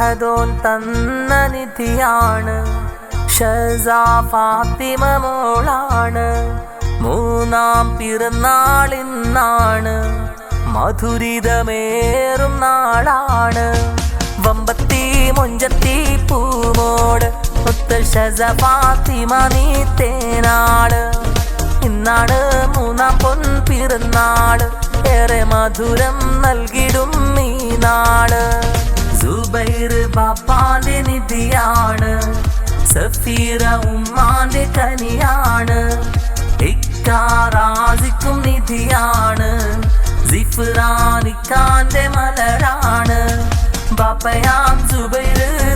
അഹദോൻ തന്ന നിധിയാണ്. ഷഹ്സ ഫാത്തിമ മോളാണ്. മൂന്നാം പിറന്നാളിന്നാണ്. മധുരിതമേറും നാളാണ്. വമ്പത്തി മൊഞ്ചത്തി പൂമോട് മുത്ത് ഷഹ്സ ഫാത്തിമ നീത്തേനാള്. ഇന്നാണ് മൂന്നാം പൊൻ പിറന്നാള്. ഏറെ മധുരം നൽകിടും ഈ നാള്. സുബൈർ ബാപ്പാന്റെ നിധിയാണ്. സഫീറ ഉമ്മാന്റെ കനിയാണ്. ഇക്കാറാസിക്കും നിധിയാണ്. സിഫ്രാനിക്കാന്റെ മലരാണ്. ബാപ്പയാം സുബൈർ